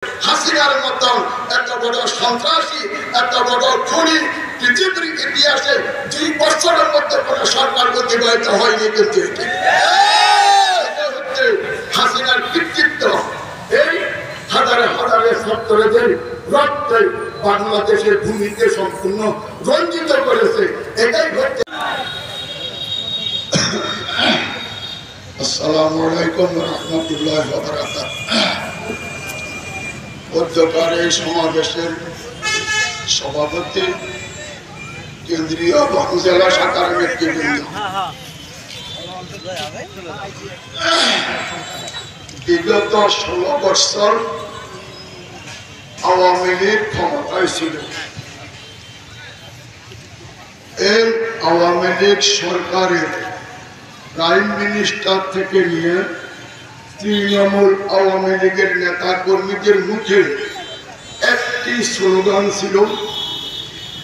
হাসিনার মতন এত বড় সন্ত্রাসী, এত বড় খুনি পৃথিবীর ইতিহাসে 2 বছরের মধ্যে কোনো সরকার অতিবাহিত হয়নি। কিন্তু এটা হচ্ছে হাসিনার কৃতিত্ব। এই হাজারে হাজারে ছাত্রদের রক্তে বাংলাদেশের ভূমিকে সম্পূর্ণ রঞ্জিত করেছে। এটাই হচ্ছে। আসসালামু আলাইকুম ওয়া রাহমাতুল্লাহি ওয়া বারাকাতুহু। অধ্যক্ষের এই সমাবেশের সভাপতি, কেন্দ্রীয় এবং জেলা শাখার নেতৃবৃন্দ, বিগত 16 বছর আওয়ামী লীগ ক্ষমতায় ছিল। এই আওয়ামী লীগ সরকারের প্রাইম মিনিস্টার থেকে নিয়ে তৃণমূল আওয়ামী লীগের নেতা কর্মীদের মুখে একটি স্লোগান ছিল,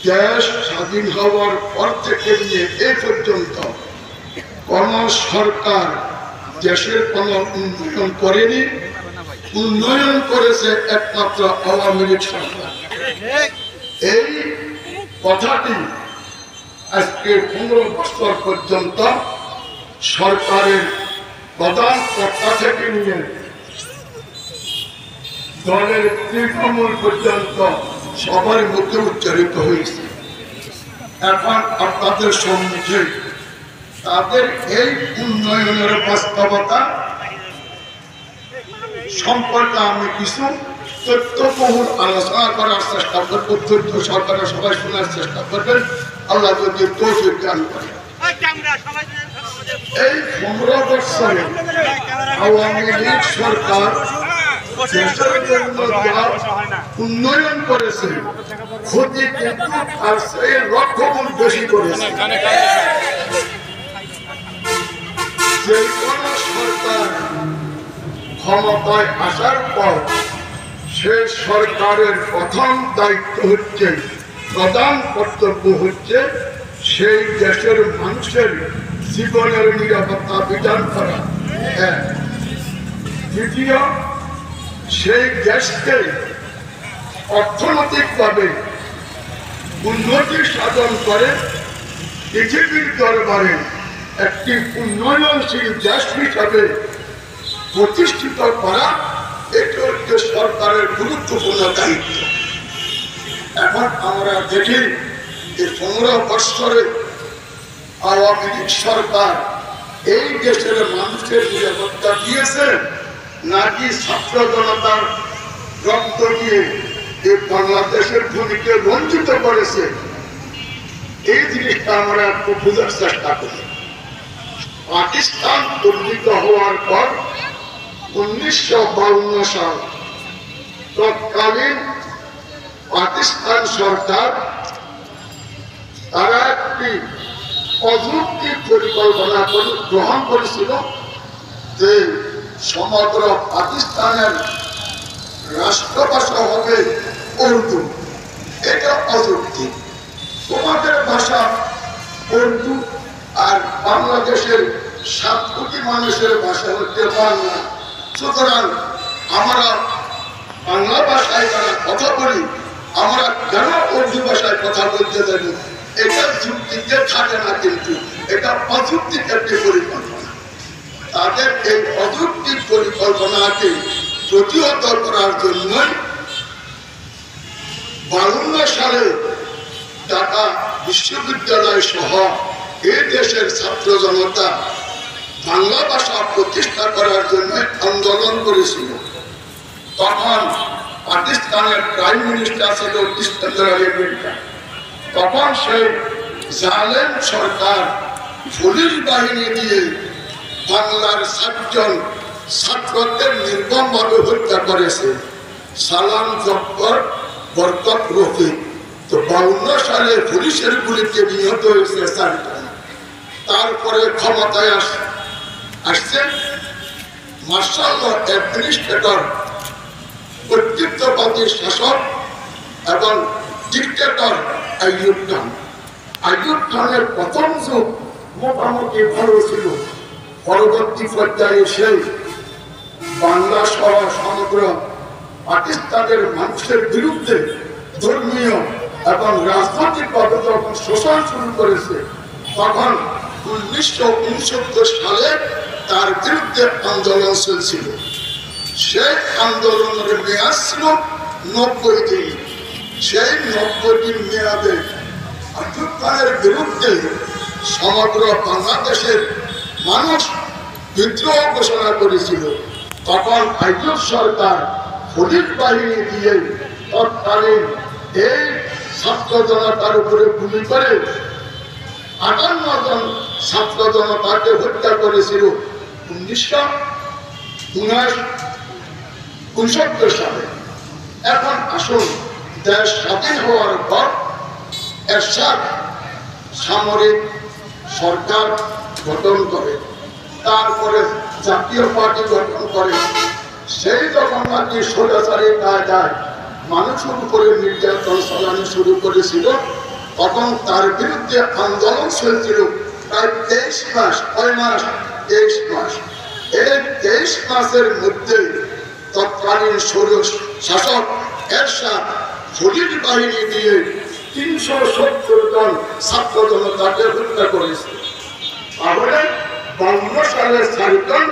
দেশ স্বাধীন হওয়ার পর থেকে নিয়ে এই পর্যন্ত কোন সরকার দেশের কোন উন্নয়ন করেনি, উন্নয়ন করেছে একমাত্র আওয়ামী লীগ সরকার। এই কথাটি আজকে 15 বছর পর্যন্ত সরকারের প্রধান কর্তা থেকে নিয়ে দলের তৃণমূল পর্যন্ত সবার মধ্যে উচ্চারিত হয়েছে। এখন আপনাদের সম্মুখে তাদের এই উন্নয়নের বাস্তবতা সম্পর্কে আমি কিছু তথ্যবহুল আলোচনা করার চেষ্টা করবো। তথ্য সরকারের সবাই শোনার চেষ্টা করবেন, আল্লাহ যদি তৌফিক দান করেন। এই 15 বছরে আওয়ামী লীগ সরকার দেশের জন্য উন্নয়ন করেছে, ক্ষতি কিন্তু আর সেই লক্ষগুণ বেশি করেছে। যে কোন সরকার ক্ষমতায় আসার পর সেই সরকারের প্রথম দায়িত্ব হচ্ছে, প্রধান কর্তব্য হচ্ছে সেই দেশের মানুষের জীবনের নিরাপত্তা বিধান করা। দ্বিতীয়, সেই দেশকে অর্থনৈতিকভাবে উন্নতি সাধন করে পৃথিবীর দরবারে একটি উন্নয়নশীল দেশ হিসাবে প্রতিষ্ঠিত করা, এটি হচ্ছে সরকারের গুরুত্বপূর্ণ দায়িত্ব। এখন আমরা দেখি এই 15 বছরে আওয়ামী লীগ সরকার এই দেশের মানুষের নিরাপত্তা দিয়েছে নাকি ছাত্র জনতার রক্ত দিয়ে এই বাংলাদেশের ভূমিকে রঞ্জিত করেছে। এই জিনিসটা আমরা একটু বোঝার চেষ্টা করি। পাকিস্তান দুর্নীত হওয়ার পর 1952 সাল তৎকালীন পাকিস্তান সরকার তারা একটি অযৌক্তিক পরিকল্পনা গ্রহণ করেছিল যে সমগ্র পাকিস্তানের রাষ্ট্রভাষা হবে উর্দু। এটা অযৌক্তিক, তোমাদের ভাষা উর্দু আর বাংলাদেশের 7 কোটি মানুষের ভাষা হচ্ছে বাংলা, সুতরাং আমরা বাংলা ভাষায় যারা কথা বলি আমরা কেন উর্দু ভাষায় কথা বলতে জানি? এটা যুক্তিতে থাকে না, কিন্তু এটা অযৌক্তিক একটি পরিকল্পনা। তাদের এই অযৌক্তিক পরিকল্পনাকে প্রতিহত করার জন্য 52 সালে ঢাকা বিশ্ববিদ্যালয় সহ এই দেশের ছাত্র জনতা বাংলা ভাষা প্রতিষ্ঠা করার জন্য আন্দোলন করেছিল। তখন পাকিস্তানের প্রাইম মিনিস্টার ছিল ইস্কান্দার আলী মির্জা। তখন সেই জালেম সরকার পুলিশ বাহিনী দিয়ে বাংলার 7 জন ছাত্রদের নির্মমভাবে হত্যা করেছে। সালাম জব্বর, বরকত রফিক। তো 52 সালে পুলিশের গুলিতে নিহত হয়েছে 4 জন। তারপরে ক্ষমতায় আসছে মার্শাল অ্যাডমিনিস্ট্রেটর, কর্তৃত্ববাদী শাসক এবং ডিক্টেটর আইয়ুব খান। আইয়ুব খানের প্রথম যুগ মোটামুটি ভালো ছিল। পরবর্তী পর্যায়ে সেই বাংলা সহ সমগ্র পাকিস্তানের মানুষের বিরুদ্ধে ধর্মীয় এবং রাজনৈতিকভাবে যখন শোষণ শুরু করেছে, তখন 1969 সালে তার বিরুদ্ধে আন্দোলন চলছিল। সেই আন্দোলনের মেয়াদ ছিল 90 দিন। সেই 90 দিন মেয়াদে আইয়ুব খানের বিরুদ্ধে সমগ্র বাংলাদেশের মানুষ বিদ্রোহ ঘোষণা করেছিল। তখন আইয়ুব সরকার পুলিশ বাহিনী দিয়ে তৎকালীন এই ছাত্র জনতার উপরে গুলি করে 58 জন ছাত্র জনতাকে হত্যা করেছিল 1969 সালে। এখন আসুন, দেশ স্বাধীন হওয়ার পর এরশাদ সামরিক সরকার গঠন করে, তারপরে জাতীয় পার্টি গঠন করে। সেই যখন নাকি স্বৈরাচারী কায়দায় মানুষের উপরে নির্যাতন চালানো শুরু করেছিল, তখন তার বিরুদ্ধে আন্দোলন চলছিল প্রায় 23 মাস। 23 মাস। এই 23 মাসের মধ্যে তৎকালীন শাসক এরশাদ পুলিশ বাহিনী দিয়ে 370 জন ছাত্র জনতাকে হত্যা করেছে। তাহলে 52 সালে 4 জন,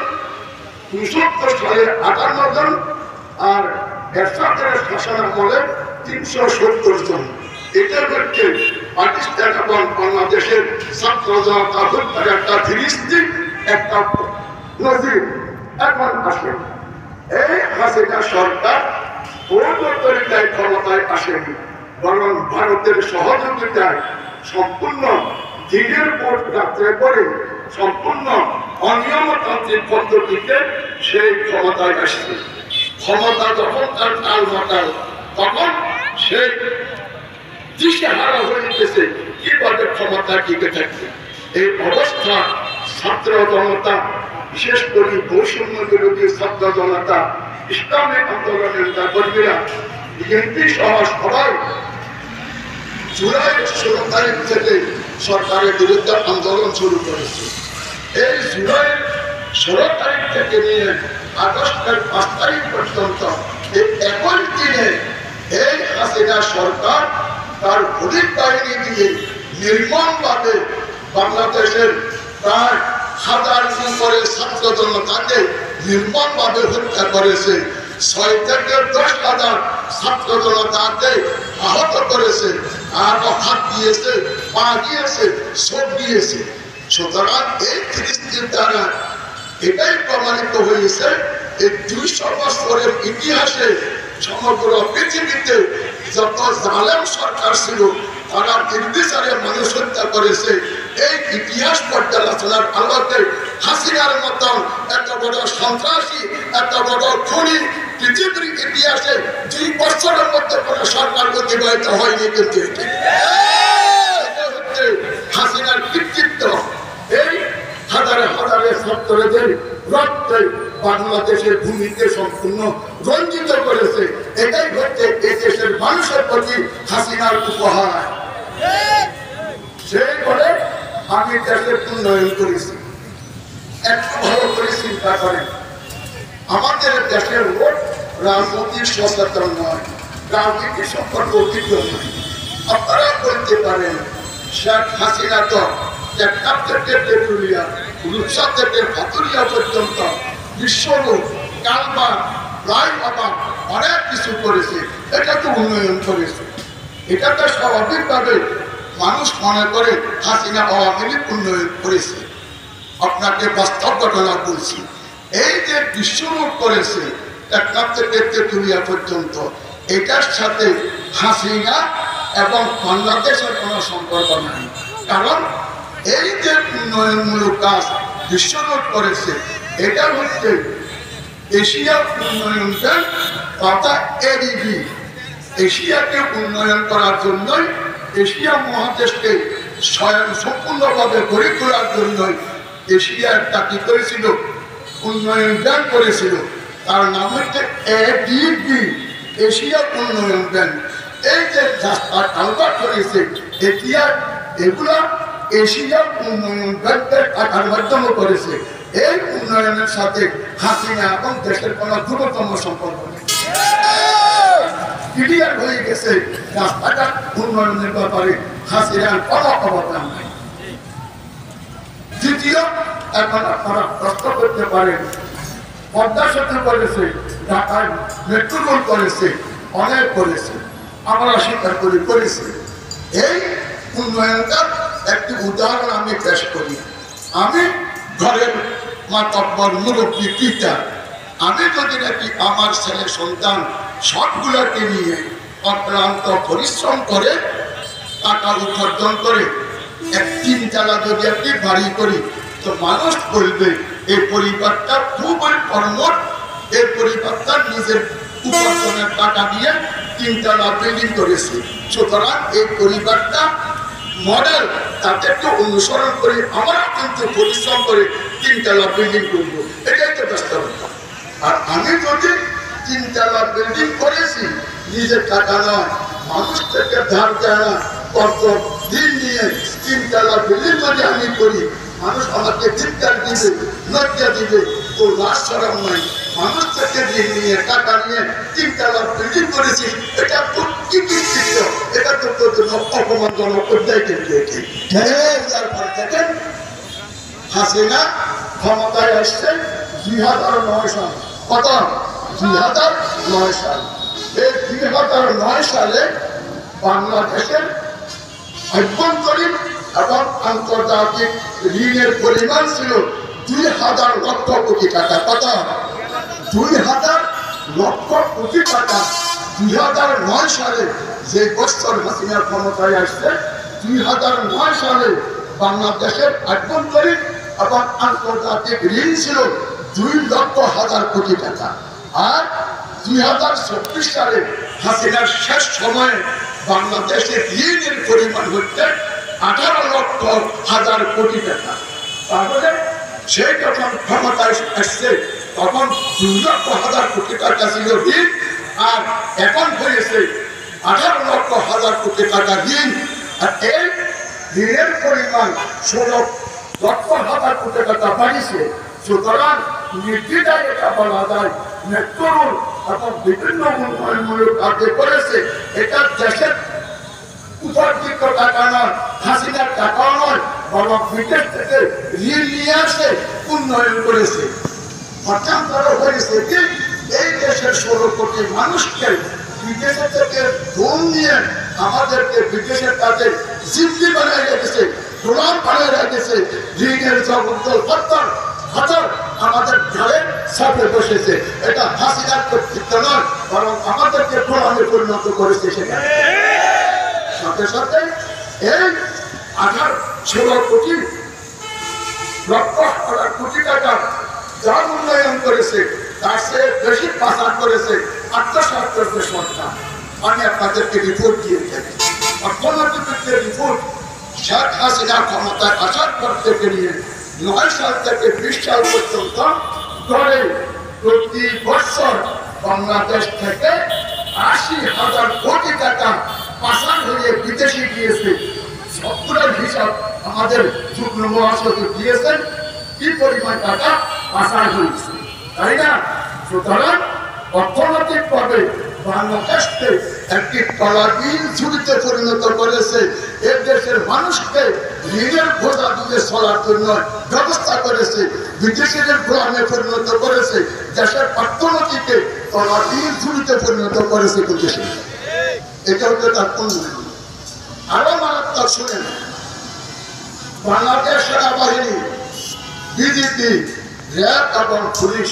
69 সালে 58 জন, আর এরশাদের শাসন আমলে 370 জন। এটা হচ্ছে পাকিস্তান এবং বাংলাদেশের ছাত্র জনতা হত্যার একটা ফিরিস্তি, একটা নজির। এখন আসেন, এই হাসিনা সরকার পরিবর্তনের ক্ষমতায় আসেনি, বরং ভারতের সহযোগিতায় সম্পূর্ণ দিনের পর রাত্রে পরে সম্পূর্ণ অনিয়মতান্ত্রিক পদ্ধতিতে সেই ক্ষমতায় আসছে। ক্ষমতা যখন তার টাল মাটাল, তখন সেই দিশেহারা হয়ে গেছে কিভাবে ক্ষমতা টিকে থাকবে। এই অবস্থা ছাত্র জনতা, বিশেষ করে বৈষম্য বিরোধী ছাত্র জনতা, ইসলামী আন্দোলনের কর্মীরা, বিএনপি সহ সবাই জুলাই 16 তারিখ থেকে সরকারের বিরুদ্ধে আন্দোলন শুরু করেছে। এই জুলাই 16 তারিখ থেকে নিয়ে আগস্টের 5 তারিখ পর্যন্ত এই 21 দিনে এই হাসিনা সরকার তার পুলিশ বাহিনী দিয়ে নির্মমভাবে বাংলাদেশের প্রায় 1000 উপরে ছাত্র জনতাকে নির্মমভাবে হত্যা করেছে। 6 থেকে 10,000 ছাত্র জনতাকে আহত করেছে, আর হাত দিয়েছে, পা দিয়েছে, চোখ দিয়েছে। সুতরাং এই ফিলিস্তিন দ্বারা এটাই প্রমাণিত হয়েছে এই 200 বছরের ইতিহাসে সমগ্র পৃথিবীতে যত জালেম সরকার ছিল, তারা নির্বিচারে মানুষ হত্যা করেছে। এই ইতিহাস পর্যালোচনার আলোকে হাসিনার মতন এত বড় সন্ত্রাসী, এত বড় খুনি পৃথিবীর ইতিহাসে 2 বছরের মধ্যে কোন সরকার অতিবাহিত হয়নি। কিন্তু এটা হচ্ছে হাসিনার কৃতিত্ব। এই হাজারে হাজারে ছাত্রদের রক্তে বাংলাদেশের ভূমিকে সম্পূর্ণ রঞ্জিত করেছে। এটাই হচ্ছে এই দেশের মানুষের প্রতি হাসিনার উপহার। সেই বলে আমি দেশের উন্নয়ন করেছি। একটু ভালো করে চিন্তা করেন, আমাদের দেশের লোক রাজনৈতিক সচেতন নয়, রাজনীতি সম্পর্কে অভিজ্ঞ নয়। আপনারা বলতে পারেন শেখ হাসিনা তো টেকনাফ থেকে তেঁতুলিয়া, রূপসা থেকে ভাতুরিয়া পর্যন্ত বিশ্বরূপ, কালবাগ, রায়বাবা অনেক কিছু করেছে। এটা তো উন্নয়ন করেছে। এটা তো স্বাভাবিকভাবে মানুষ মনে করে হাসিনা আওয়ামী লীগ উন্নয়ন করেছে। আপনাকে বাস্তব ঘটনা বলছি, এই যে বিশ্বরূপ করেছে টেকনাফ থেকে তেঁতুলিয়া পর্যন্ত, এটার সাথে হাসিনা এবং বাংলাদেশের কোনো সম্পর্ক নাই। কারণ এই যে উন্নয়নমূলক কাজ বিশ্বরূপ করেছে, এটা হচ্ছে এশিয়া উন্নয়ন ব্যাংক তথা এডিবি। এশিয়াকে উন্নয়ন করার জন্যই, এশিয়া মহাদেশকে স্বয়ং সম্পূর্ণভাবে গড়ে তোলার জন্যই এশিয়া একটা কি করেছিল, উন্নয়ন ব্যাংক করেছিল। তার নাম হচ্ছে এডিবি, এশিয়া উন্নয়ন ব্যাংক। এই যে রাস্তা কালভার্ট করেছে, এগুলা এশিয়া উন্নয়ন ব্যাংকের টাকার মাধ্যমে করেছে। এই উন্নয়নের সাথে হাসিনা এবং দেশের কোনো দ্রুততম সম্পর্ক নেই। ক্লিয়ার হয়ে গেছে, রাস্তাঘাট উন্নয়নের ব্যাপারে হাসিনার কোনো অবদান নাই। দ্বিতীয়, এখন আপনারা প্রশ্ন করতে পারেন, পদ্মা সেতু করেছে, ঢাকায় মেট্রো রেল করেছে, অনেক করেছে, আমরা স্বীকার করি করেছে। এই উন্নয়নটার একটি উদাহরণ আমি পেশ করি। আমি ঘরের মাতব্বর মুরব্বী পিতা, আমি যদি নাকি আমার ছেলে সন্তান সবগুলোকে নিয়ে অক্লান্ত পরিশ্রম করে টাকা উপার্জন করে এক তিনতলা যদি একটি বাড়ি করি, তো মানুষ বলবে এই পরিবারটা খুবই কর্মঠ, এই পরিবারটা নিজের উপার্জনের টাকা দিয়ে তিনতলা বিল্ডিং করেছে। সুতরাং এই পরিবারটা মডেল, তাদেরকে অনুসরণ করে আমরা কিন্তু পরিশ্রম করে তিনতলা বিল্ডিং করবো, এটাই তো বাস্তবতা। আর আমি যদি তিনতলা বিল্ডিং করেছি নিজের টাকা নয়, মানুষ থেকে ধার দেয় না, কত দিন নিয়ে তিনতলা বিল্ডিং যদি আমি করি, মানুষ আমাকে চিৎকার দিবে, লজ্জা দিবে, তো লাশ সরম নাই। মানুষ থেকে ঋণ নিয়ে টাকা নিয়ে তিনতলা বিল্ডিং করেছি, এটা তো কি কৃতিত্ব, এটা তো তোর জন্য অপমানজনক অধ্যায় কিন্তু। তারপর দেখেন হাসিনা ক্ষমতায় আসছে 2009 সাল। কত? 2009 সাল। এই 2009 সালে বাংলাদেশের অভ্যন্তরীণ এবং আন্তর্জাতিক ঋণের পরিমাণ ছিল 2000 লক্ষ কোটি টাকা। কত? 2000 লক্ষ কোটি টাকা। 2009 সালে যে বছর হাসিনা ক্ষমতায় আসছে, 2009 সালে বাংলাদেশের অভ্যন্তরীণ এবং আন্তর্জাতিক ঋণ ছিল 2,00,000 কোটি টাকা। আর 2024 সালে হাসিনার শেষ সময়ে বাংলাদেশের ঋণের পরিমাণ হচ্ছে 18,00,000 কোটি টাকা। তাহলে সে যখন ক্ষমতায় আসছে তখন 2,00,000 কোটি টাকা ছিল ঋণ, আর এখন হয়েছে 18,00,000 কোটি টাকা ঋণ। আর এই ঋণের পরিমাণ 16,00,000 কোটি টাকা বাড়িয়েছে। সুতরাং নির্দ্বিধায় এটা বলা যায়, মেট্রো রেল এবং বিভিন্ন উন্নয়নমূলক কাজ করেছে, এটা দেশের উপার্জিত টাকা নয়, হাসিনার টাকাও নয়, বরং বিদেশ থেকে ঋণ নিয়ে আসে উন্নয়ন করেছে। পক্ষান্তর হয়েছে কি, এই দেশের 16 কোটি মানুষকে বিদেশে থেকে লোন নিয়ে আমাদেরকে বিদেশের কাছে জিম্মি বানিয়ে রেখেছে, গোলাম বানিয়ে রেখেছে। ঋণের জগদ্দল পত্তর হাজার আমাদের ঘরে সাথে বসেছে। এটা হাসিনার কর্তৃত্ব নয়, বরং আমাদেরকে গোলামে পরিণত করেছে। সেখানে সাথে সাথে এই 16 কোটি লক্ষ কোটি টাকা যা উন্নয়ন করেছে, তার চেয়ে বেশি পাচার করেছে আত্মসাৎ করতে সরকার। আমি আপনাদেরকে রিপোর্ট দিয়ে থাকি, অর্থনৈতিক রিপোর্ট। শেখ হাসিনা ক্ষমতায় আসার পর থেকে নিয়ে 9 সাল থেকে 20 সাল পর্যন্ত গড়ে প্রতি বছর বাংলাদেশ থেকে 80,000 কোটি টাকা পাচার হয়ে বিদেশে গিয়েছে। সবগুলোর হিসাব আমাদের যুগ্ম মহাসচিব দিয়েছেন, কি পরিমাণ টাকা পাচার হয়েছে, তাই না? সুতরাং অর্থনৈতিকভাবে বাংলাদেশকে একটি তলাবিহীন ঝুঁকিতে পরিণত করেছে। এ দেশের মানুষকে ঋণের বোঝা দিয়ে চলার জন্য ব্যবস্থা করেছে, বিদেশের গোলামে পরিণত করেছে, দেশের অর্থনীতিকে তলাবিহীন ঝুঁকিতে পরিণত করেছে। এটা হচ্ছে তার উন্নয়ন। আরো মারাত্মক শুনেন, বাংলাদেশ সেনাবাহিনী, বিজিবি, র্যাব এবং পুলিশ,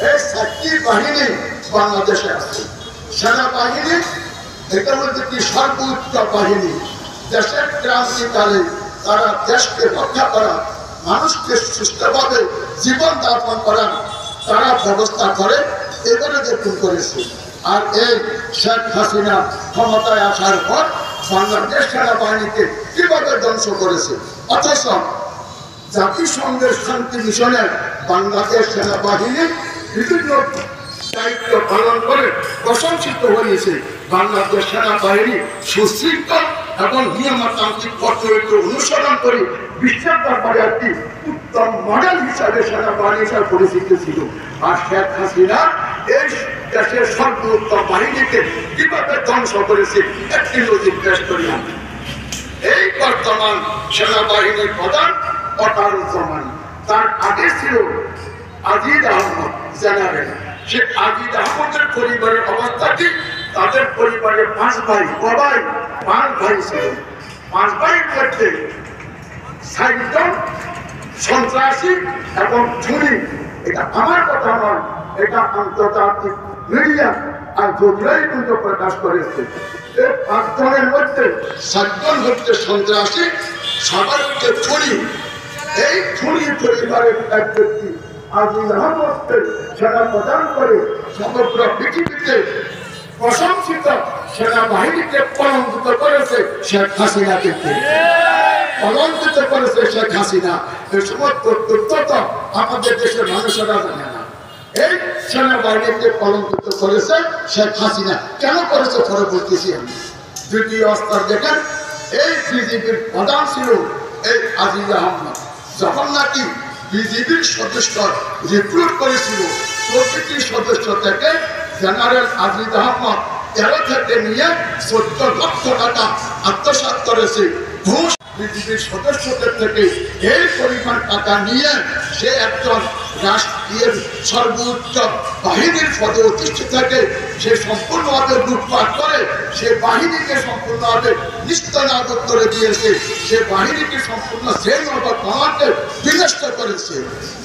এই 4টি বাহিনী বাংলাদেশে আছে। সেনাবাহিনী এটা বলতে কি সর্বোচ্চ বাহিনী। দেশের ক্রান্তিকালে তারা দেশকে রক্ষা করা, মানুষকে সুস্থভাবে জীবন যাপন করার তারা ব্যবস্থা করে, এবারে দেখুন করেছে। আর এই শেখ হাসিনা ক্ষমতায় আসার পর বাংলাদেশ সেনাবাহিনীকে কিভাবে ধ্বংস করেছে। অথচ জাতিসংঘের শান্তি মিশনে বাংলাদেশ সেনাবাহিনী বিভিন্ন দায়িত্ব পালন করে প্রশংসিত হয়েছে। বাংলাদেশ সেনাবাহিনী সুশৃঙ্খল এবং নিয়মতান্ত্রিক পদ্ধতি অনুসরণ করে বিশ্বের দরবারে একটি উত্তম মডেল হিসাবে সেনাবাহিনী হিসাবে পরিচিত ছিল। আর শেখ হাসিনা এই দেশের সর্বোত্তম বাহিনীকে কিভাবে ধ্বংস করেছে একটি নজির পেশ করি আমি। এই বর্তমান সেনাবাহিনীর প্রধান ওয়াকারুজ্জামান, তার আগে ছিল আজিজ আহমদ জেনারেল। সে আজিজ আহমদের পরিবারের অবস্থা কি? তাদের পরিবারে 5 ভাই, সবাই 5 ভাই ছিল। 5 ভাইয়ের মধ্যে 60 জন সন্ত্রাসী এবং খুনি। এটা আমার কথা নয়, এটা আন্তর্জাতিক মিডিয়া আর জরুরি কিন্তু প্রকাশ করেছে। এই 5 জনের মধ্যে 7 জন হচ্ছে সন্ত্রাসী, সবার হচ্ছে খুনি। এই খুনি পরিবারের এক ব্যক্তি আজিজ আহমদকে সেনা প্রদান করে সমগ্র পৃথিবীতে প্রশংসিত সেনাবাহিনীকে কলঙ্কিত করেছে শেখ হাসিনাকে, কলঙ্কিত করেছে শেখ হাসিনা। এই সমস্ত তথ্য আমাদের দেশের মানুষেরা জানে না। এই সেনাবাহিনীকে কলঙ্কিত করেছে শেখ হাসিনা। কেন করেছে পরে বলতেছি আমি। দ্বিতীয় স্তর দেখেন, এই বিজেপির প্রধান ছিল এই আজিজ আহমদ। যখন নাকি বিজেপির সদস্য রিক্রুট করেছিল, প্রতিটি সদস্য থেকে জেনারেল আজিজ আহমদ 13 থেকে নিয়ে 14 লক্ষ টাকা আত্মসাৎ করেছে। ঘুষ বিজেপির সদস্যদের থেকে এই পরিমাণ টাকা নিয়ে সে একজন রাষ্ট্রীয় সর্বোচ্চ বাহিনীর পদে অধিষ্ঠিত থাকে। সে সম্পূর্ণভাবে লুটপাট করে, সে বাহিনীকে সম্পূর্ণভাবে নিস্তানাবদ করে দিয়েছে, সে বাহিনীকে সম্পূর্ণ কমান্ডে বিনষ্ট করেছে।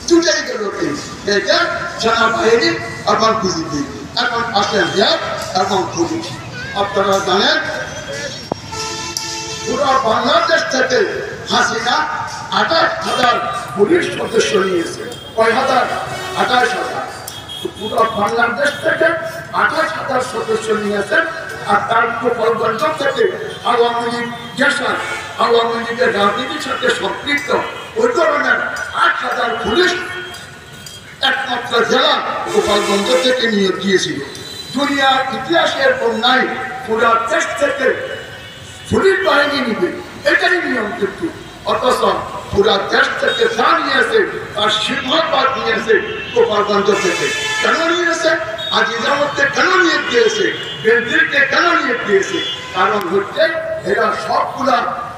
দুটাই গেল কি, এটা সেনাবাহিনী এবং বিজেপি। এখন আসেন র্যাব এবং পুলিশ। আপনারা জানেন পুরো বাংলাদেশ থেকে হাসিনা 28,000 পুলিশ সদস্য নিয়েছে। কয় হাজার? 28,000। পুরো বাংলাদেশ থেকে 28,000 সদস্য নিয়েছেন। আর তার গোপালগঞ্জ থেকে আওয়ামী লীগ দেশার আওয়ামী লীগের রাজনীতির সাথে সম্পৃক্ত ওই ধরনের 8,000 পুলিশ একমাত্র জেলা গোপালগঞ্জ থেকে নিয়োগ দিয়েছিল। দুনিয়ার ইতিহাসের বন্যায় পুরা দেশ থেকে পুলিশ বাহিনী নিবে, এটাই নিয়ম। কিন্তু অথচ পুরা দেশ থেকে যা নিয়েছে তার সিংহভাগ নিয়েছে গোপালগঞ্জ থেকে। কেন নিয়েছে? আজিজ আহমদকে কেন নিয়োগ দিয়েছে? বেনজিরকে কেন নিয়োগ দিয়েছে? কারণ হচ্ছে এরা সবগুলা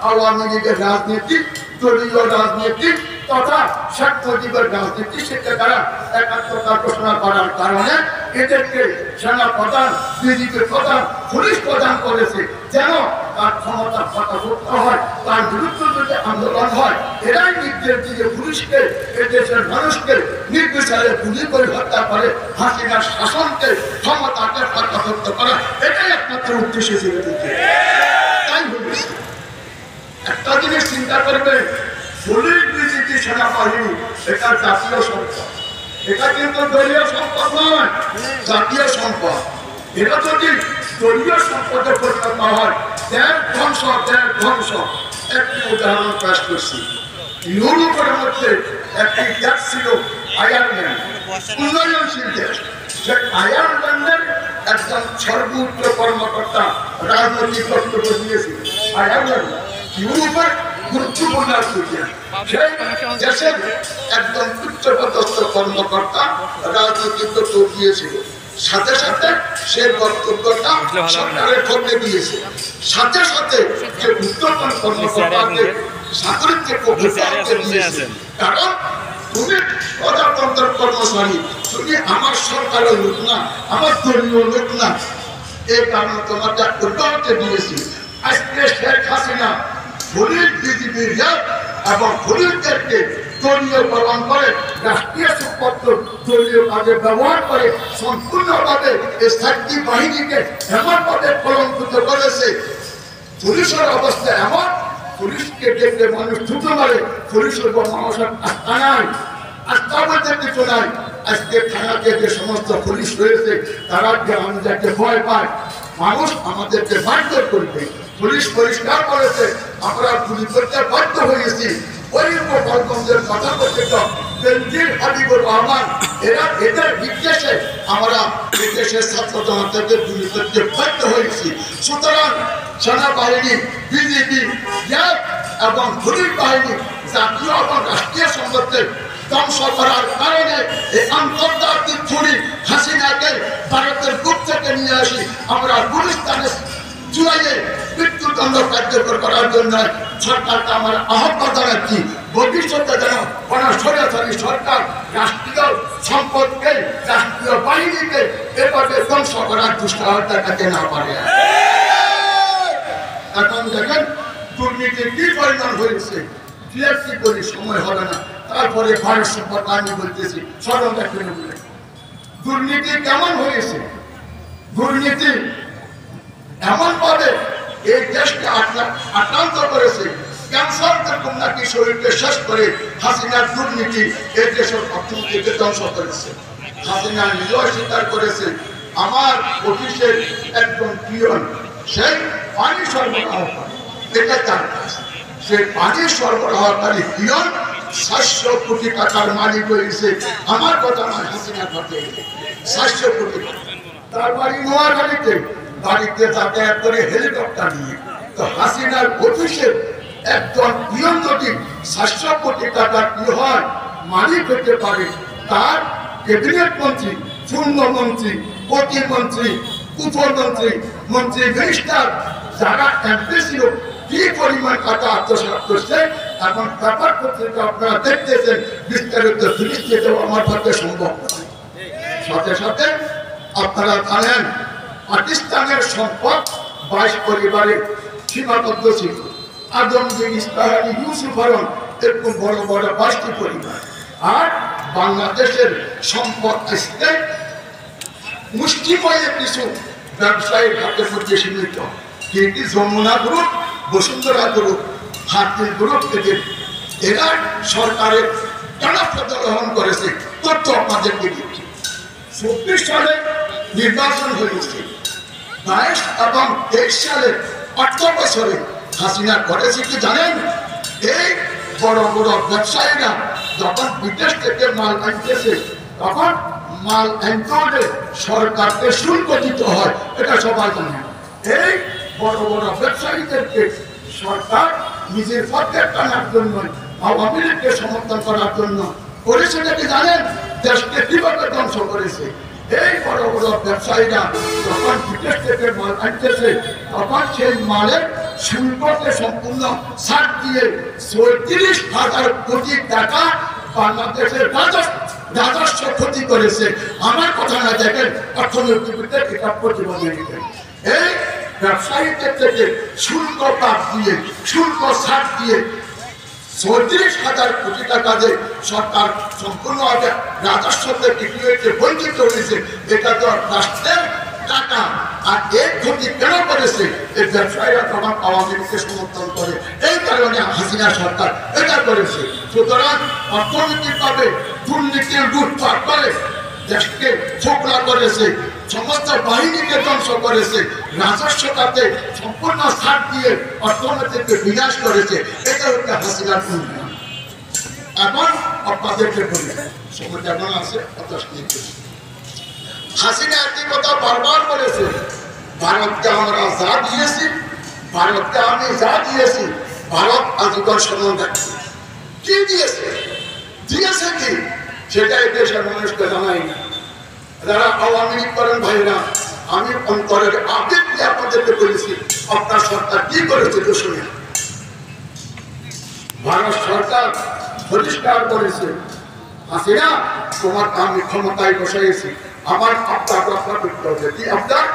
আওয়ামী লীগের রাজনীতি, দলীয় রাজনীতি তথা শেখ মুজিবের রাজনীতি থেকে তারা একাত্মতা ঘোষণা করার কারণে এদেরকে সেনা প্রধান, বিজেপি প্রধান, পুলিশ প্রদান করেছে যেন তার ক্ষমতা হতাভুক্ত হয়, তার বিরুদ্ধে যদি আন্দোলন হয় এরাই নির্দেশ দিয়ে পুলিশকে, এদেশের মানুষকে নির্বিচারে গুলি করে হত্যা করে হাসিনার শাসনকে, ক্ষমতাকে হতাভুক্ত করা, এটাই একমাত্র উদ্দেশ্য ছিল। তাই বলেছি একটা জিনিস চিন্তা করবে, পুলিশ, বিজেপি, সেনাবাহিনী এটা জাতীয় সম্পদ। এটা কিন্তু দলীয় সম্পদ নয়, জাতীয় সম্পদ। এটা যদি দলীয় সম্পদে পরিণত হয়, দেশ ধ্বংস, দেশ ধ্বংস। একটি উদাহরণ পেশ করছি। ইউরোপের মধ্যে একটি দেশ ছিল আয়ারল্যান্ড, উন্নয়নশীল দেশ। সে আয়ারল্যান্ডের একজন সর্বোচ্চ কর্মকর্তা রাজনৈতিক বক্তব্য দিয়েছিল। আয়ারল্যান্ড ইউরোপের গুরুত্বপূর্ণ সেই দেশের একজন উচ্চপদস্থ কর্মকর্তা রাজনৈতিক বক্তব্য দিয়েছিল। সাথে সাথে সে বক্তব্যটা সরকারের পক্ষে দিয়েছে। সাথে সাথে যে উচ্চতন কর্মকর্তাকে সাগরিককে দিয়েছে। কারণ তুমি প্রজাতন্ত্রের কর্মচারী, তুমি আমার সরকারের লোক না, আমার দলীয় লোক না। এই কারণে তোমাকে উদ্যোগকে দিয়েছি। আজকে শেখ হাসিনা পুলিশ, বিজেপির র্যাব এবং পুলিশদেরকে দলীয় পালন করে, রাষ্ট্রীয় সম্পত্তি দলীয় কাজে ব্যবহার করে সম্পূর্ণভাবে এই সাতটি বাহিনীকে এমনভাবে কলঙ্কিত করেছে। পুলিশের অবস্থা এমন, পুলিশকে দেখলে মানুষ ছুটে মারে, পুলিশের মানুষের আস্থা নাই, আস্থা বলতে কিছু নাই। আজকে থানাতে যে সমস্ত পুলিশ রয়েছে তারা আমাদেরকে ভয় পায়, মানুষ আমাদেরকে মারধর করবে। পুলিশ পরিষ্কার করেছে আমরা গুলি করতে বাধ্য হয়েছি। ওই গোপালগঞ্জের কথা বলতে তো বেনজির, হাবিবুর রহমান এরা এদের নির্দেশে আমরা দেশের ছাত্র জনতাকে গুলি করতে বাধ্য হয়েছি। সুতরাং সেনাবাহিনী, বিজেপি, র্যাব এবং পুলিশ বাহিনী জাতীয় এবং রাষ্ট্রীয় সম্পর্কে ধ্বংস করার কারণে এই আন্তর্জাতিক ছুরি হাসিনাকে ভারতের বুক থেকে নিয়ে আসি আমরা গুলিস্তানে জুলাইয়ে মৃত্যুদণ্ড কার্যকর করার জন্য সরকারকে আমার আহ্বান জানাচ্ছি ভবিষ্যতে যেন কোনো স্বৈরাচারী সরকার রাষ্ট্রীয় সম্পদকে রাষ্ট্রীয় বাহিনীকে এভাবে ধ্বংস করার দুঃসাহস দেখাতে না পারে। এখন দেখেন দুর্নীতির কি পরিমাণ হয়েছে জিএসটি করি সময় হবে না তারপরে ভারত সম্পদ আমি বলতেছি স্মরণ রাখবেন দুর্নীতি কেমন হয়েছে দুর্নীতি এমন ভাবে এই দেশকে আক্রান্ত করেছে ক্যান্সার যেরকম নাকি শরীরকে শেষ করে হাসিনার দুর্নীতি এই দেশের অর্থনীতিকে ধ্বংস করেছে। হাসিনা নিজেও স্বীকার করেছে আমার অফিসের একজন পিয়ন সেই পানি সরবরাহ করে এটা তার কাজ সেই পানি সরবরাহকারী পিয়ন 700 কোটি টাকার মালিক হয়েছে আমার কথা নয় হাসিনার কথা 700 কোটি টাকা তার বাড়ি নোয়াখালীতে বাড়িতে যাতায়াত করে হেলিকপ্টার নিয়ে তো হাসিনার অফিসের একজন পিয়ন যদি 700 কোটি টাকার কি হয় মালিক হতে পারে তার ক্যাবিনেট মন্ত্রী পূর্ণমন্ত্রী প্রতিমন্ত্রী উপমন্ত্রী মন্ত্রী মিনিস্টার যারা এমপি ছিল কি পরিমাণ টাকা আত্মসাৎ করছে এখন ব্যাপার পত্রিকা আপনারা দেখতেছেন বিস্তারিত দৃষ্টি দেওয়া আমার পক্ষে সম্ভব নয়। সাথে সাথে আপনারা জানেন পাকিস্তানের সম্পদ 22 পরিবারের সীমাবদ্ধ ছিল আজমগীর ইস্তাহানি ইউসুফ আলম এরকম বড় বড় 22টি পরিবার আর বাংলাদেশের সম্পদ আসতে মুষ্টিময় কিছু ব্যবসায়ীর হাতের মধ্যে সীমিত কিন্তু যমুনা গ্রুপ বসুন্ধরা গ্রুপ হাতির গ্রুপ থেকে এরা সরকারের জনপ্রতি গ্রহণ করেছে তথ্য আপনাদেরকে দিচ্ছি 24 সালে নির্বাচন হয়েছে 22 এবং 23 সালে 8 বছরে হাসিনা করেছে কি জানেন এই বড় বড় ব্যবসায়ীরা যখন বিদেশ থেকে মাল আনতেছে তখন মাল আনতে সরকারকে শুল্ক দিতে হয় এটা সবাই জানে এই বড় বড় ব্যবসায়ীদেরকে সরকার নিজের পকেট টানার জন্য আওয়ামী লীগকে সমর্থন করার জন্য করেছে নাকি জানেন দেশকে কিভাবে ধ্বংস করেছে এই বড় বড় ব্যবসায়ীরা যখন বিদেশ থেকে মাল আনতেছে তখন সেই মালের শুল্ককে সম্পূর্ণ ছাড় দিয়ে 34,000 কোটি টাকা বাংলাদেশের রাজস্ব ক্ষতি করেছে আমার কথা না দেখেন অর্থনীতিবিদদের এটা প্রতিবাদী এই ব্যবসায়ীদের থেকে শুল্ক বাদ দিয়ে শুল্ক ছাড় দিয়ে 34,000 কোটি টাকা যে সরকার সম্পূর্ণভাবে রাজস্ব থেকে বঞ্চিত হয়েছে এটা তো রাষ্ট্রের টাকা আর এই ক্ষতি কেন করেছে এই ব্যবসায়ীরা তখন আওয়ামী লীগকে সমর্থন করে এই কারণে হাসিনা সরকার এটা করেছে সুতরাং অর্থনৈতিকভাবে দুর্নীতির লুটপাট করে দেশকে ছোকরা করেছে সমস্ত বাহিনীকে ধ্বংস করেছে রাজস্ব খাতে সম্পূর্ণ ছাড় দিয়ে অর্থনীতিকে বিনাশ করেছে এটা হচ্ছে হাসিনার উন্নয়ন। এখন আপনাদেরকে বলি সময় কেমন আছে হাসিনা একই কথা বারবার বলেছে ভারতকে আমরা যা দিয়েছি ভারতকে আমি যা দিয়েছি ভারত আজীবন স্মরণ রাখছে কি দিয়েছে দিয়েছে কি সেটা এই দেশের মানুষকে জানাই না যারা আওয়ামী লীগ করেন ভাইরা আমি অন্তরের আবেগ দিয়ে আপনাদেরকে বলেছি আপনার সরকার কি করেছে তো শুনে ভারত সরকার পরিষ্কার করেছে হাসিনা তোমার আমি ক্ষমতায় বসাইছি আমার আপনার রক্ষা করতে হবে কি আপনার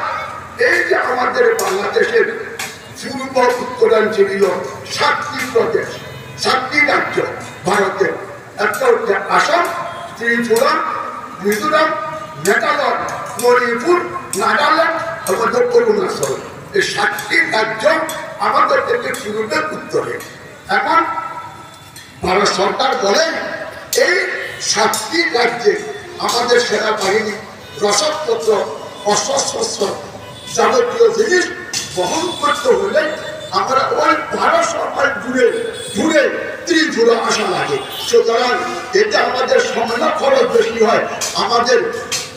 এই যে আমাদের বাংলাদেশের পূর্ব উত্তরাঞ্চলীয় 7টি প্রদেশ 7টি রাজ্য ভারতের একটা হচ্ছে আসাম ত্রিপুরা মিজোরাম মেঘালয় মণিপুর নাগাল্যান্ড এবং অরুণাচল এই 7টি রাজ্য আমাদের থেকে পূর্বে উত্তরে এখন ভারত সরকার বলেন এই 7টি রাজ্যে আমাদের সেনাবাহিনী রসদপত্র অস্ত্রশস্ত্র যাবতীয় জিনিস বহন করতে হলে আমরা ওই ভারত সরকার ঘুরে ঘুরে ত্রিপুরা আসা লাগে সুতরাং এটা আমাদের সময় খরচ বেশি হয় আমাদের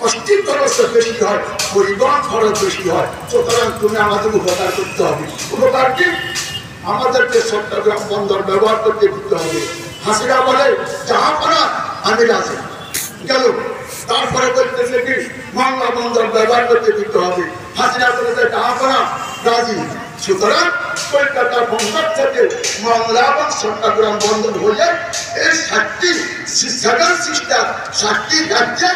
কষ্টিক খরচ বেশি হয় পরিবহন খরচ বেশি হয় সুতরাং তুমি আমাদের উপকার করতে হবে উপকার কি আমাদেরকে চট্টগ্রাম বন্দর ব্যবহার করতে দিতে হবে হাসিনা বলে জাহাপানা আমি রাজি গেল। তারপরে বলতেছে কি বাংলা বন্দর ব্যবহার করতে দিতে হবে। হাসিনা বলেছে জাহাপনা রাজি। সুতরাং কলকাতা বন্দর থেকে বাংলা এবং চট্টগ্রাম বন্দর হয়ে এই 7টি রাজ্যে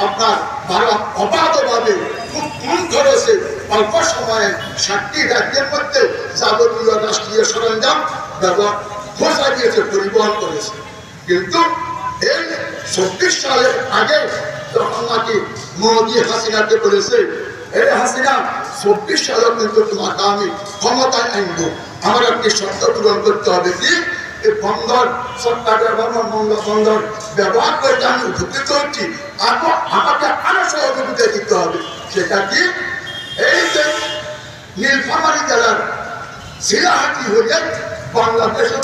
আপনার ভারত অবাধভাবে খুব কম খরচে অল্প সময়ে 7টি রাজ্যের মধ্যে যাবতীয় রাষ্ট্রীয় সরঞ্জাম ব্যবহার খোঁজা দিয়েছে, পরিবহন করেছে। কিন্তু এই 24 সালের আগে যখন নাকি মোদী হাসিনাকে বলেছে এই হাসিনা 24 সালে কিন্তু তোমাকে আমি ক্ষমতায় আনবো, আমার একটি শর্ত পূরণ করতে হবে কি এই বন্দর চট্টগ্রাম বন্দর ব্যবহার করে আমি উপকৃত হচ্ছি, আমাকে আরো সহযোগিতা দিতে হবে। সেটা কি এই যে নীলফামারী জেলার শিলাহাটি হয়ে বাংলাদেশের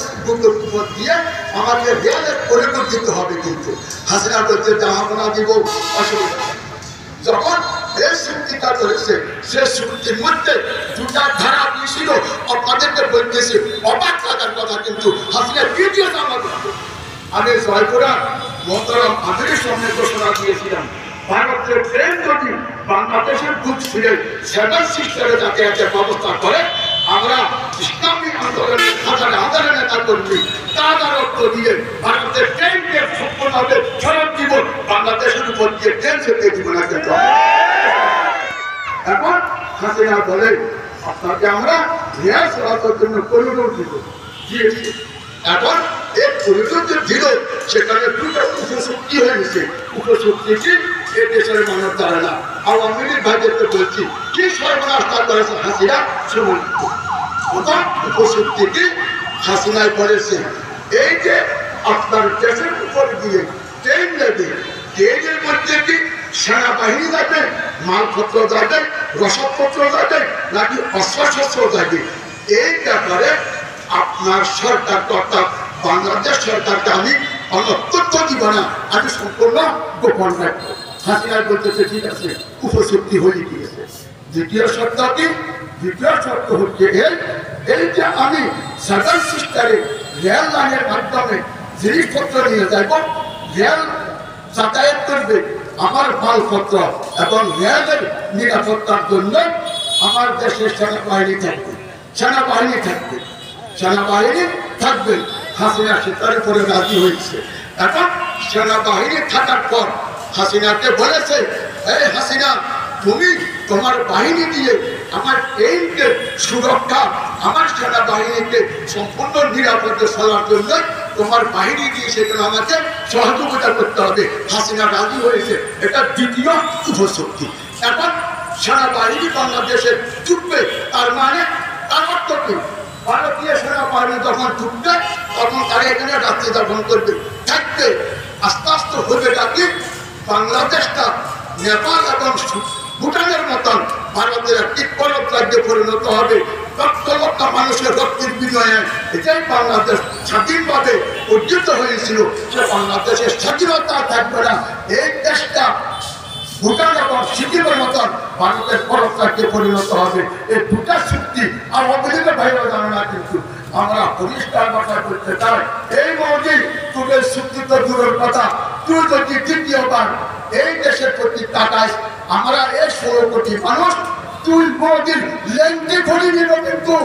উপর দিয়ে আমাকে রেলের করিডোর দিতে হবে। কিন্তু হাসিনা বলতে জাহাপনা দিব অসুবিধা। যখন এই চুক্তিটা করেছে সে চুক্তির মধ্যে 2টা ধারা দিয়েছিল, আপনাদেরকে বলতেছি অবাক লাগার কথা। কিন্তু হাসিনা দ্বিতীয় আমি জয়পুরা মোহতারাম আমিরের সামনে ঘোষণা দিয়েছিলাম ভারতের ট্রেন যদি বাংলাদেশের বুক ফিরে 7 সিস্টারে যাতায়াতের ব্যবস্থা করে আমরা ইসলামী আন্দোলনের হাজার নেতা কর্মী তাদারত্ব দিয়ে ভারতের ট্রেনকে সম্পূর্ণভাবে ফেরত দিব, বাংলাদেশের উপর দিয়ে ট্রেন যেতে দিব না। কিন্তু এখন হাসিনা বলে আপনাকে আমরা রেল চলাচলের জন্য করিডোর দিয়েছি। এখন এই করিডোর যে দিল সেখানে 2টা উপশক্তি হয়েছে। উপশক্তিটি এই দেশের মানুষ জানে না। আওয়ামী লীগ ভাইদেরকে বলছি কি সর্বনাশ তা করেছে হাসিনা শুনুন। উপশক্তিটি হাসিনায় করেছে এই যে আপনার দেশের উপর দিয়ে ট্রেন যাবে, ট্রেনের মধ্যে কি সেনাবাহিনী যাবে, মালপত্র যাবে, রসদপত্র যাবে নাকি অস্ত্রশস্ত্র যাবে, এই ব্যাপারে আপনার সরকার অর্থাৎ বাংলাদেশ সরকারকে আমি অনত্যত্ব দিব না, আমি সম্পূর্ণ গোপন রাখবো। হাসিনায় বলতেছে ঠিক আছে, উপশক্তি হয়ে গিয়েছে। দ্বিতীয় শর্ত হচ্ছে এই যে আমি 7 সিস্টারে রেল লাইনের মাধ্যমে জিনিসপত্র নিয়ে যাব, রেল যাতায়াত করবে, আমার মালপত্র এবং রেলের নিরাপত্তার জন্য আমার দেশের সেনাবাহিনী থাকবে। হাসিনা সেটার উপরে রাজি হয়েছে। এখন সেনাবাহিনী থাকার পর হাসিনাকে বলেছে এই হাসিনা তুমি তোমার বাহিনী দিয়ে আমার ট্রেনকে সুরক্ষা, আমার সেনাবাহিনীকে সম্পূর্ণ নিরাপদে চলার জন্য তোমার বাহিনী দিয়ে সেখানে আমাকে সহযোগিতা করতে হবে। হাসিনা রাজি হয়েছে, এটা দ্বিতীয় উপশক্তি। এখন সেনাবাহিনী বাংলাদেশে ঢুকবে, তার মানে তার অর্থ কি ভারতীয় সেনাবাহিনী যখন ঢুকবে তখন তারা এখানে রাত্রি যাপন করবে, থাকবে। আস্তে আস্তে হবে কি বাংলাদেশটা নেপাল এবং ভুটানের মতন ভারতের একটি পরব রাজ্যে পরিণত হবে। লক্ষ লক্ষ মানুষের রক্তের বিনিময়ে এটাই বাংলাদেশ স্বাধীনভাবে অর্জিত হয়েছিল, সে বাংলাদেশের স্বাধীনতা থাকবে না। এই দেশটা ভুটান এবং সিকিমের মতন ভারতের পরব রাজ্যে পরিণত হবে। এই 2টা চুক্তি আওয়ামী লীগের বাইরে জানে না, কিন্তু আমরা পরিষ্কার ভাষা করতে চাই এই মৌলিক তোদের চুক্তি তো দূরের কথা, তুই যদি দ্বিতীয়বার এই দেশের প্রতি তাকাইস আমরা এই 16 কোটি মানুষ তুই মোদির লেন্টি ভরি নিব, কিন্তু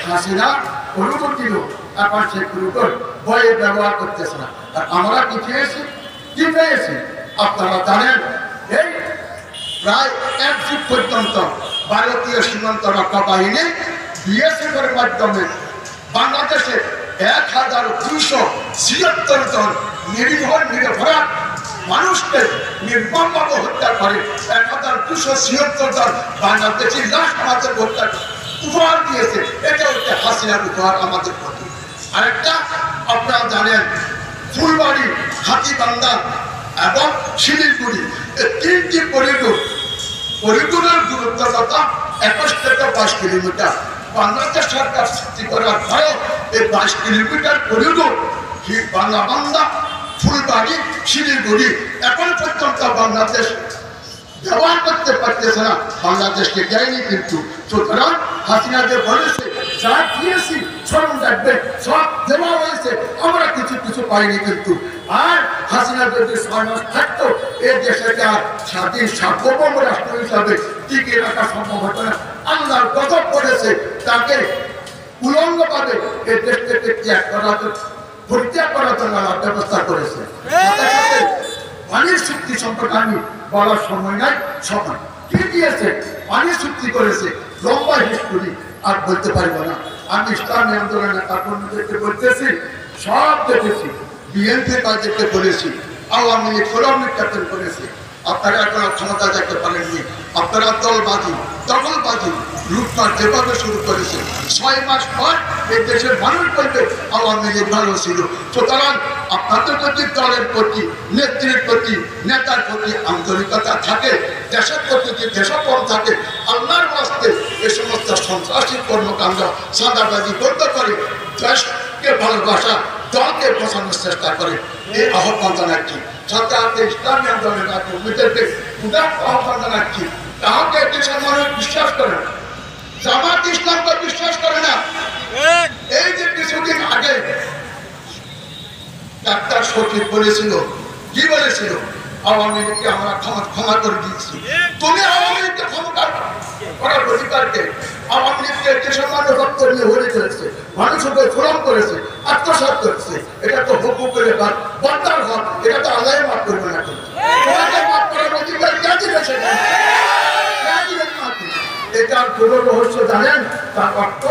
হাসিনা করিডোর দিল, এখন সেই করিডোর ভয়ে ব্যবহার করতেছে না। আমরা কি পেয়েছি আপনারা জানেন এই প্রায় 1 যুগ পর্যন্ত ভারতীয় সীমান্ত রক্ষা বাহিনী বিএসএফ এর মাধ্যমে বাংলাদেশে 1276 জন নিরপরাধ মানুষকে নির্মমভাবে হত্যা করে। 1276 জন বাংলাদেশি লাশ আমাদের হত্যা উপহার দিয়েছে। এটা হচ্ছে হাসিনার উপহার আমাদের প্রতি। আরেকটা আপনারা জানেন ফুলবাড়ি, হাতিবান্ধা এবং শিলিগুড়ি এই 3টি করিডোরের দূরত্ব কত 21 থেকে 22 কিলোমিটার। বাংলাদেশ সরকার চুক্তি করার পরে এই 22 কিলোমিটার করিডোর বাংলাবান্ধা, ফুলবাড়ি, শিলিগুড়ি এখন পর্যন্ত বাংলাদেশ ব্যবহার করতে পারতেছে না, বাংলাদেশকে দেয়নি। কিন্তু সুতরাং হাসিনা যে বলেছে যা দিয়েছি স্মরণ রাখবে, সব দেওয়া হয়েছে, আমরা কিছু কিছু পাইনি। কিন্তু আর হাসিনা যদি 6 মাস থাকতো এই দেশকে আর স্বাধীন সার্বভৌম রাষ্ট্র হিসাবে টিকিয়ে রাখা সম্ভব হতো না। আল্লাহর গজব করেছে, তাকে উলঙ্গ পাবে এই দেশ থেকে ত্যাগ করার পরিত্যাগ করার জন্য ব্যবস্থা করেছে। পানির চুক্তি সম্পর্কে আমি বলার সময় নাই, সময় কি দিয়েছে, পানির চুক্তি করেছে, লম্বা হিস্টোরি আর বলতে পারবো না। আমি ইসলামী আন্দোলনের কর্মীদেরকে বলতেছি, সব দেখেছি, বিএনপির কাজকে বলেছি, আওয়ামী লীগ ফোরাম নির্যাতন করেছে। আপনারা এখন ক্ষমতা দেখতে পারেননি, আপনারা দলবাদী দখলবাদী লুটপাট যেভাবে শুরু করেছে, 6 মাস পর এই দেশের মানুষ বলবে আওয়ামী লীগ ভালো ছিল। সুতরাং আপনাদের যদি দলের প্রতি, নেত্রীর প্রতি, নেতার প্রতি আন্তরিকতা থাকে, দেশের প্রতি দেশপ্রেম থাকে, আল্লাহর বাস্তে এ সমস্ত সন্ত্রাসী কর্মকাণ্ড সাদাবাজি বন্ধ করে দেশকে ভালোবাসা, দলকে বোঝানোর চেষ্টা করে, এই আহ্বান জানাচ্ছি। সাথে সাথে ইসলামী আন্দোলনের কর্মীদেরকে আহ্বান জানাচ্ছি, কাউকে দেশের মানুষ বিশ্বাস করে না, জামাত ইসলামকে বিশ্বাস করে না। এই যে কিছুদিন আগে ডাক্তার শফিক বলেছিল, কি বলেছিল, আওয়ামী লীগকে আমরা ক্ষমা করে দিয়েছি। তুমি আওয়ামী লীগকে ক্ষমতা করার অধিকারকে, আওয়ামী লীগকে দেশের মানুষ রক্ত নিয়ে হয়ে করেছে, মানুষকে ফোরাম করেছে, আত্মসাৎ করেছে, এটা তো হুকুকের ব্যাপার, বন্দার হক, এটা তো আল্লাহ মাফ করবে না। তোমাকে মাফ করার অধিকার কে দিয়েছে? এটার পুরো রহস্য জানেন? তার অর্থ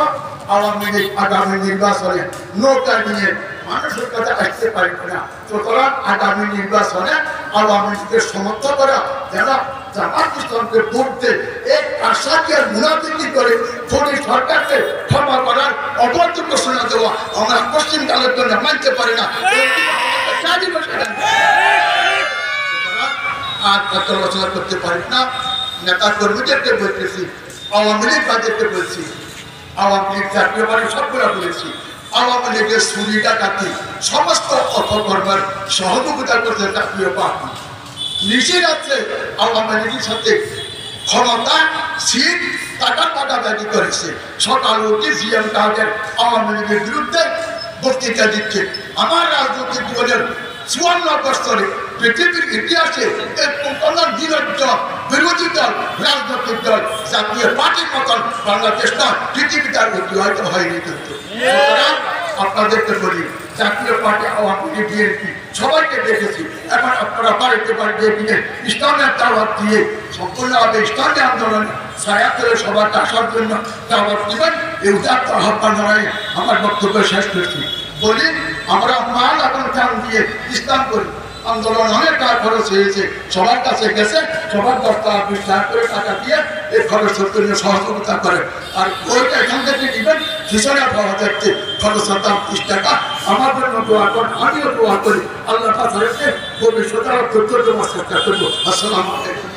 আওয়ামী লীগ আগামী নির্বাচনে নৌকা নিয়ে মানুষের কাছে আসতে পারবে না। সুতরাং আগামী নির্বাচনে আওয়ামী লীগের সমর্থন করা, যারা জামাত ইসলামকে ভোটতে এক আশাকে মুনাফিকি করে খনি সরকারকে ক্ষমা করার অবৈধ ঘোষণা দেওয়া আমরা পশ্চিমকালের জন্য মানতে পারি না। আর কত আলোচনা করতে পারি না। নেতা কর্মীদেরকে বলতেছি, আওয়ামী লীগ বাদেরকে বলছি, আওয়ামী লীগ জাতীয় বাড়ি সবগুলো বলেছি, আওয়ামী লীগের চুরি ডাকাতি সমস্ত অপকর্মের সহযোগিতা করতে জাতীয় পার্টি নিচে যাচ্ছে। আওয়ামী লীগের সাথে ক্ষমতা সিট টাকা দাবি করেছে। সকাল উঠে জিএম কাদের আওয়ামী লীগের বিরুদ্ধে বক্তৃতা দিচ্ছে। আমার রাজনৈতিক জীবনের 54 বছরে পৃথিবীর ইতিহাসে কোন বিরোধী দল, রাজনৈতিক দল, জাতীয় পার্টির মতন বাংলাদেশ নয়, পৃথিবীতে আর অতিবাহিত হয়নি। কিন্তু আপনাদেরকে বলি, জাতীয় পার্টি, আওয়ামী লীগ, বিএনপি সবাইকে দেখেছি। এখন আপনারা বাড়িতে বাড়িতে গিয়ে ইসলামের দাওয়াত দিয়ে সম্পূর্ণভাবে ইসলামী আন্দোলন ছায়া করে সবাইকে আসার জন্য দাওয়াত দিবেন, এই উদাত্ত আহ্বান জানাই আমার বক্তব্য শেষ করছি। বলি, আমরা মাল এখন চান দিয়ে ইসলাম করি, আন্দোলন অনেক টাকা খরচ হয়েছে, সবার কাছে গেছে, সবার 10 টাকা 20 টাকা করে টাকা দিয়ে এই খরচের জন্য সহযোগিতা করে। আর ওইটা এখান থেকে দিবেন, খিচুড়া পাওয়া যাচ্ছে, খরচ দাম 30 টাকা। আমার জন্য দোয়া করেন, আমিও দোয়া করি, আল্লাহ তাআলা ভবিষ্যতে আরো 14 মাস চেষ্টা করবো। আসসালামু আলাইকুম।